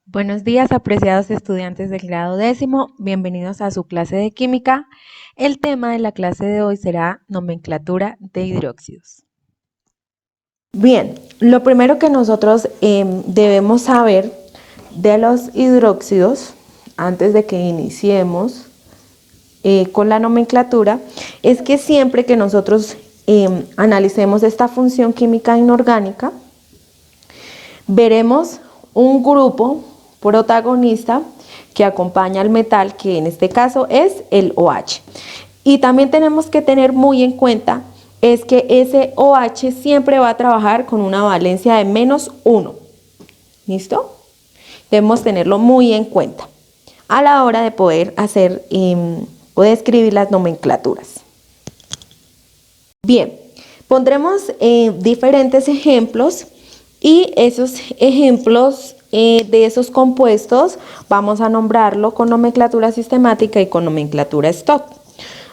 Buenos días, apreciados estudiantes del grado décimo. Bienvenidos a su clase de química. El tema de la clase de hoy será nomenclatura de hidróxidos. Bien, lo primero que nosotros debemos saber de los hidróxidos, antes de que iniciemos con la nomenclatura, es que siempre que nosotros analicemos esta función química inorgánica, veremos un grupo protagonista que acompaña al metal, que en este caso es el OH. Y también tenemos que tener muy en cuenta es que ese OH siempre va a trabajar con una valencia de -1. ¿Listo? Debemos tenerlo muy en cuenta a la hora de poder hacer poder escribir las nomenclaturas. Bien, pondremos diferentes ejemplos y esos ejemplos de esos compuestos vamos a nombrarlo con nomenclatura sistemática y con nomenclatura stock.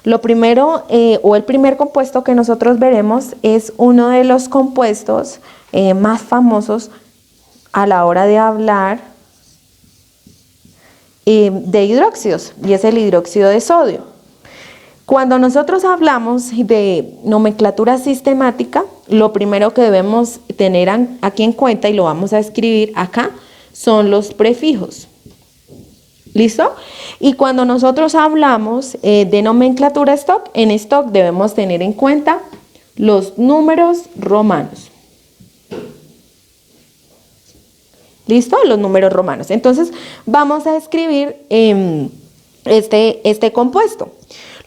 Lo primero o el primer compuesto que nosotros veremos es uno de los compuestos más famosos a la hora de hablar de hidróxidos, y es el hidróxido de sodio. Cuando nosotros hablamos de nomenclatura sistemática, lo primero que debemos tener aquí en cuenta, y lo vamos a escribir acá, son los prefijos. ¿Listo? Y cuando nosotros hablamos de nomenclatura stock, en stock debemos tener en cuenta los números romanos. ¿Listo? Los números romanos. Entonces, vamos a escribir este compuesto.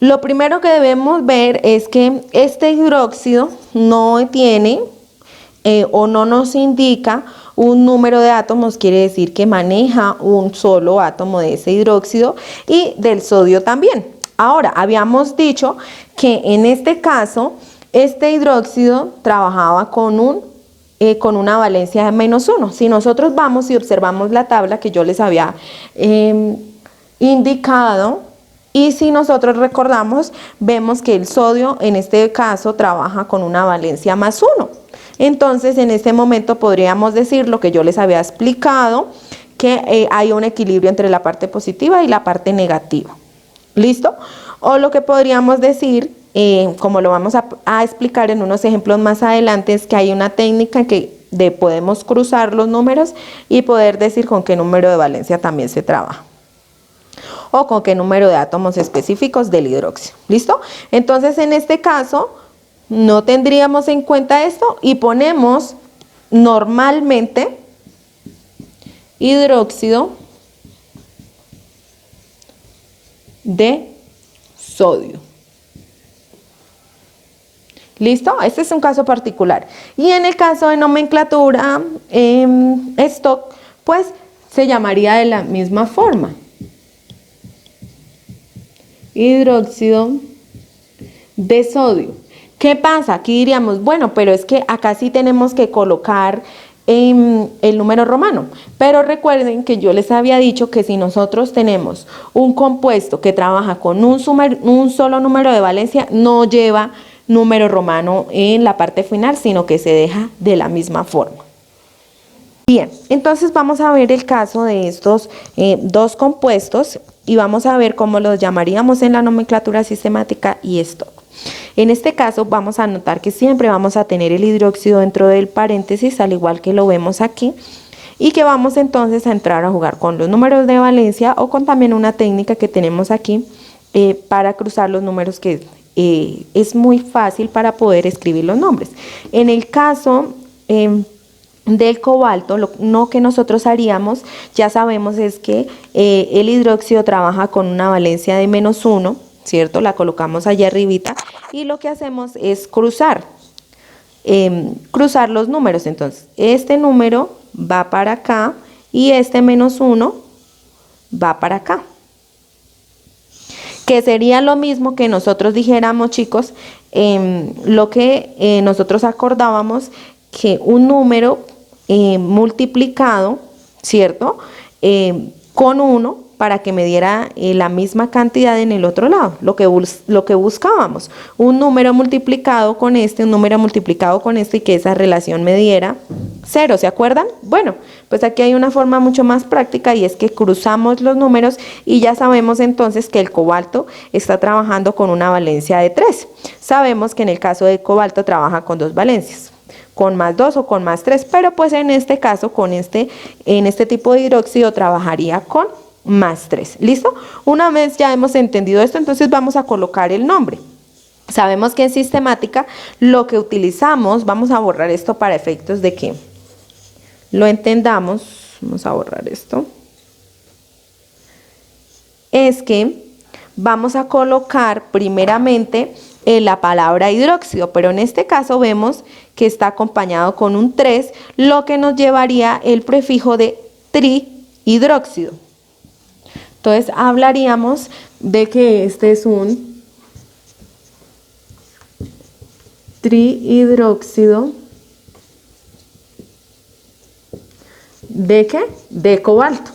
Lo primero que debemos ver es que este hidróxido no tiene o no nos indica un número de átomos, quiere decir que maneja un solo átomo de ese hidróxido y del sodio también. Ahora, habíamos dicho que en este caso, este hidróxido trabajaba con una valencia de -1. Si nosotros vamos y observamos la tabla que yo les había indicado, y si nosotros recordamos, vemos que el sodio en este caso trabaja con una valencia +1. Entonces, en este momento podríamos decir lo que yo les había explicado, que hay un equilibrio entre la parte positiva y la parte negativa. ¿Listo? O lo que podríamos decir, como lo vamos a explicar en unos ejemplos más adelante, es que hay una técnica que podemos cruzar los números y poder decir con qué número de valencia también se trabaja, o con qué número de átomos específicos del hidróxido. ¿Listo? Entonces, en este caso, no tendríamos en cuenta esto y ponemos normalmente hidróxido de sodio. ¿Listo? Este es un caso particular. Y en el caso de nomenclatura stock, pues se llamaría de la misma forma. Hidróxido de sodio. ¿Qué pasa? Aquí diríamos, bueno, pero es que acá sí tenemos que colocar el número romano. Pero recuerden que yo les había dicho que si nosotros tenemos un compuesto que trabaja con un solo número de valencia, no lleva número romano en la parte final, sino que se deja de la misma forma. Bien, entonces vamos a ver el caso de estos dos compuestos y vamos a ver cómo los llamaríamos en la nomenclatura sistemática y stock. En este caso vamos a notar que siempre vamos a tener el hidróxido dentro del paréntesis, al igual que lo vemos aquí, y que vamos entonces a entrar a jugar con los números de valencia o con también una técnica que tenemos aquí para cruzar los números, que es muy fácil para poder escribir los nombres. En el caso del cobalto, lo que nosotros haríamos, ya sabemos, es que el hidróxido trabaja con una valencia de -1, ¿cierto? La colocamos allá arribita y lo que hacemos es cruzar los números. Entonces, este número va para acá y este -1 va para acá. Que sería lo mismo que nosotros dijéramos, chicos, lo que nosotros acordábamos, que un número multiplicado, ¿cierto? con 1 para que me diera la misma cantidad en el otro lado, lo que buscábamos. Un número multiplicado con este, un número multiplicado con este y que esa relación me diera 0, ¿se acuerdan? Bueno, pues aquí hay una forma mucho más práctica y es que cruzamos los números y ya sabemos entonces que el cobalto está trabajando con una valencia de 3. Sabemos que en el caso del cobalto trabaja con 2 valencias, con +2 o con +3, pero pues en este caso, en este tipo de hidróxido trabajaría con +3. ¿Listo? Una vez ya hemos entendido esto, entonces vamos a colocar el nombre. Sabemos que en sistemática lo que utilizamos, vamos a borrar esto para efectos de que lo entendamos, vamos a borrar esto, es que vamos a colocar primeramente la palabra hidróxido, pero en este caso vemos que está acompañado con un 3, lo que nos llevaría el prefijo de trihidróxido. Entonces hablaríamos de que este es un trihidróxido ¿de qué? De cobalto.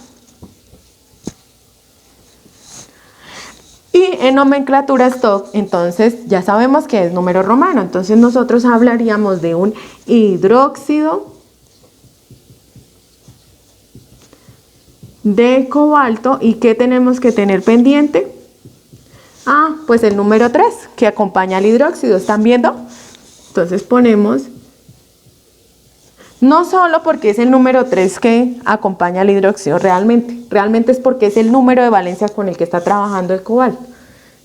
Y en nomenclatura stock, entonces ya sabemos que es número romano, entonces nosotros hablaríamos de un hidróxido de cobalto. ¿Y qué tenemos que tener pendiente? Ah, pues el número 3 que acompaña al hidróxido, ¿están viendo? Entonces ponemos, no solo porque es el número 3 que acompaña al hidróxido, realmente es porque es el número de valencia con el que está trabajando el cobalto,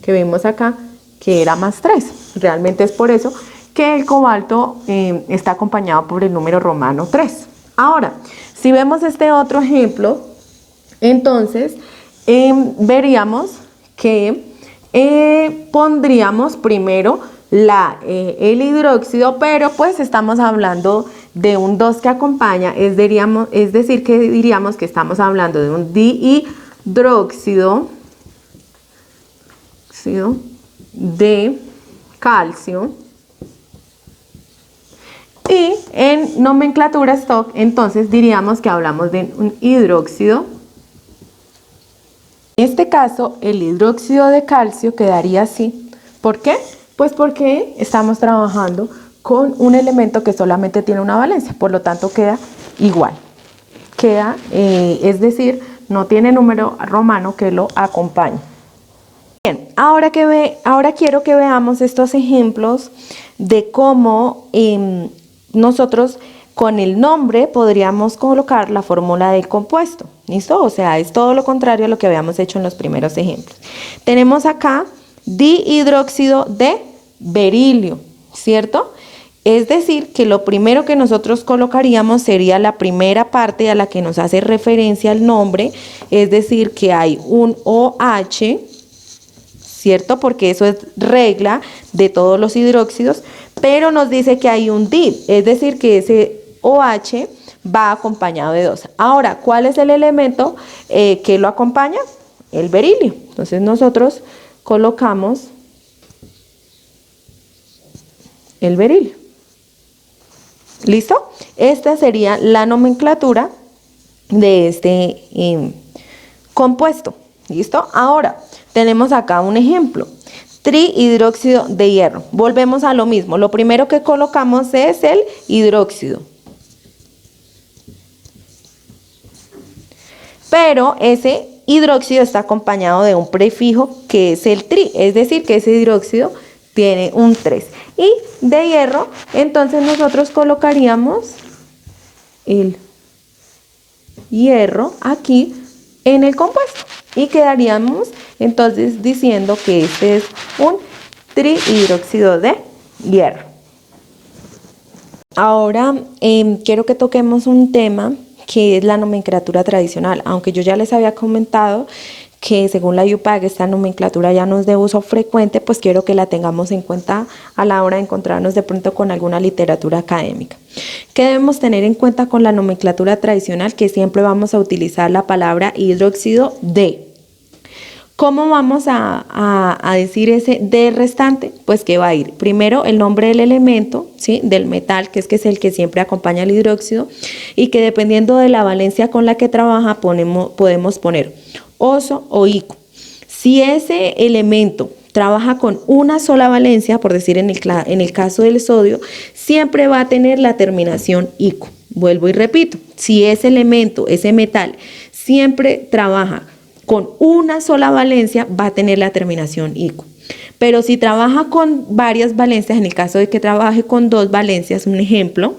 que vemos acá que era +3. Realmente es por eso que el cobalto está acompañado por el número romano 3. Ahora, si vemos este otro ejemplo, entonces veríamos que pondríamos primero el hidróxido, pero pues estamos hablando de un 2 que acompaña, es decir, que diríamos que estamos hablando de un dihidróxido de calcio. Y en nomenclatura stock, entonces diríamos que hablamos de un hidróxido. En este caso, el hidróxido de calcio quedaría así. ¿Por qué? Pues porque estamos trabajando con un elemento que solamente tiene una valencia, por lo tanto queda igual. Es decir, no tiene número romano que lo acompañe. Bien, ahora quiero que veamos estos ejemplos de cómo nosotros con el nombre podríamos colocar la fórmula del compuesto. ¿Listo? O sea, es todo lo contrario a lo que habíamos hecho en los primeros ejemplos. Tenemos acá dihidróxido de berilio, ¿cierto? Es decir, que lo primero que nosotros colocaríamos sería la primera parte a la que nos hace referencia el nombre, es decir, que hay un OH, ¿cierto? Porque eso es regla de todos los hidróxidos, pero nos dice que hay un DID, es decir, que ese OH va acompañado de 2. Ahora, ¿cuál es el elemento que lo acompaña? El berilio. Entonces nosotros colocamos el berilio. ¿Listo? Esta sería la nomenclatura de este compuesto. ¿Listo? Ahora, tenemos acá un ejemplo. Trihidróxido de hierro. Volvemos a lo mismo. Lo primero que colocamos es el hidróxido. Pero ese hidróxido está acompañado de un prefijo que es el tri, es decir, que ese hidróxido tiene un 3. Y de hierro, entonces nosotros colocaríamos el hierro aquí en el compuesto y quedaríamos entonces diciendo que este es un trihidróxido de hierro. Ahora quiero que toquemos un tema que es la nomenclatura tradicional, aunque yo ya les había comentado que según la UPAG esta nomenclatura ya no es de uso frecuente, pues quiero que la tengamos en cuenta a la hora de encontrarnos de pronto con alguna literatura académica. ¿Qué debemos tener en cuenta con la nomenclatura tradicional? Que siempre vamos a utilizar la palabra hidróxido de. ¿Cómo vamos a decir ese D restante? Pues que va a ir primero el nombre del elemento, ¿sí? Del metal, que es el que siempre acompaña al hidróxido, y que dependiendo de la valencia con la que trabaja podemos poner oso o ico. Si ese elemento trabaja con una sola valencia, por decir en el caso del sodio, siempre va a tener la terminación ico. Vuelvo y repito, si ese elemento, ese metal, siempre trabaja con una sola valencia, va a tener la terminación ico. Pero si trabaja con varias valencias, en el caso de que trabaje con dos valencias, un ejemplo,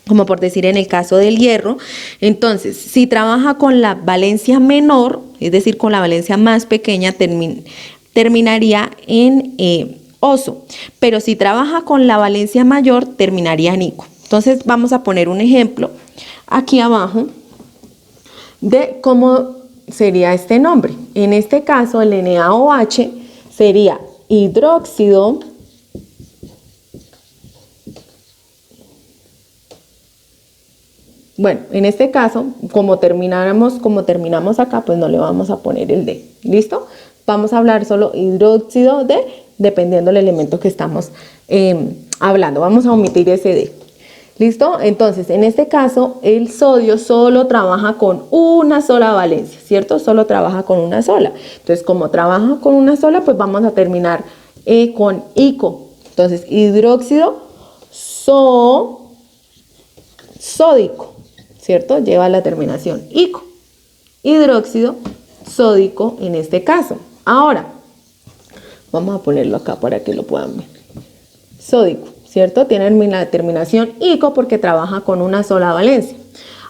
como por decir en el caso del hierro, entonces si trabaja con la valencia menor, es decir, con la valencia más pequeña, terminaría en oso. Pero si trabaja con la valencia mayor, terminaría en ico. Entonces vamos a poner un ejemplo aquí abajo de cómo sería este nombre. En este caso el NaOH sería hidróxido bueno, en este caso, como terminamos acá, pues no le vamos a poner el D. ¿Listo? Vamos a hablar solo hidróxido de, dependiendo del elemento que estamos hablando. Vamos a omitir ese D. ¿Listo? Entonces, en este caso, el sodio solo trabaja con una sola valencia, ¿cierto? Solo trabaja con una sola. Entonces, como trabaja con una sola, pues vamos a terminar con ico. Entonces, hidróxido sódico, ¿cierto? Lleva la terminación ico. Hidróxido sódico en este caso. Ahora, vamos a ponerlo acá para que lo puedan ver. Sódico, ¿cierto? Tiene la terminación ico porque trabaja con una sola valencia.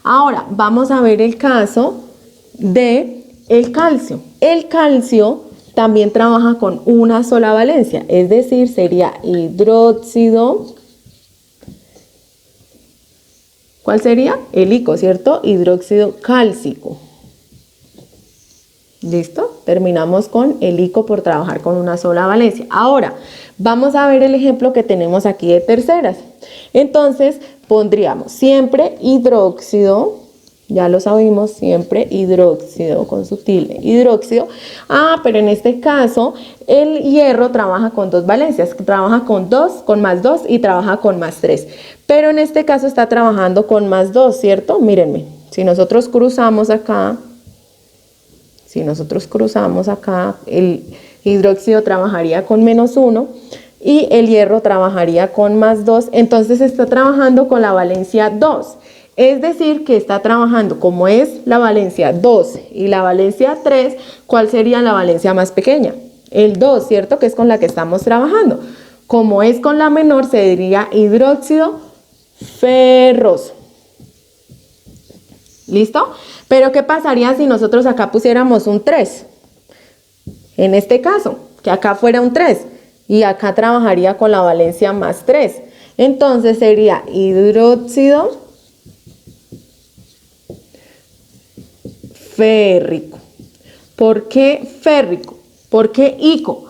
Ahora, vamos a ver el caso de el calcio. El calcio también trabaja con una sola valencia, es decir, sería hidróxido. ¿Cuál sería? El ico, ¿cierto? Hidróxido cálcico. ¿Listo? Terminamos con el ico por trabajar con una sola valencia. Ahora, vamos a ver el ejemplo que tenemos aquí de terceras. Entonces, pondríamos siempre hidróxido, ya lo sabemos, siempre hidróxido con su tilde, hidróxido. Pero en este caso, el hierro trabaja con dos valencias, trabaja con más 2 y trabaja con más 3. Pero en este caso está trabajando con más 2, ¿cierto? Mírenme, si nosotros cruzamos acá, el hidróxido trabajaría con menos 1 y el hierro trabajaría con más 2, entonces está trabajando con la valencia 2. Es decir, que está trabajando, como es la valencia 2 y la valencia 3, ¿cuál sería la valencia más pequeña? El 2, ¿cierto? Que es con la que estamos trabajando. Como es con la menor, se diría hidróxido ferroso. ¿Listo? Pero ¿qué pasaría si nosotros acá pusiéramos un 3? En este caso, que acá fuera un 3 y acá trabajaría con la valencia más 3. Entonces sería hidróxido férrico. ¿Por qué férrico? ¿Por qué ico?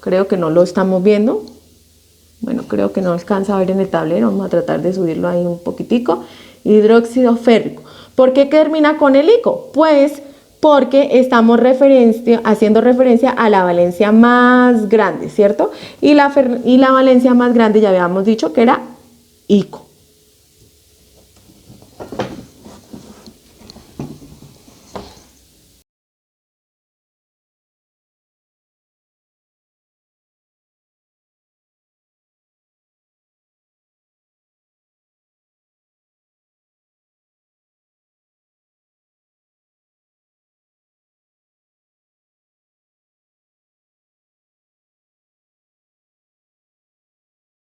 Creo que no lo estamos viendo. Bueno, creo que no alcanza a ver en el tablero. Vamos a tratar de subirlo ahí un poquitico. Hidróxido férrico. ¿Por qué termina con el ico? Pues porque estamos haciendo referencia a la valencia más grande, ¿cierto? Y la valencia más grande ya habíamos dicho que era ico.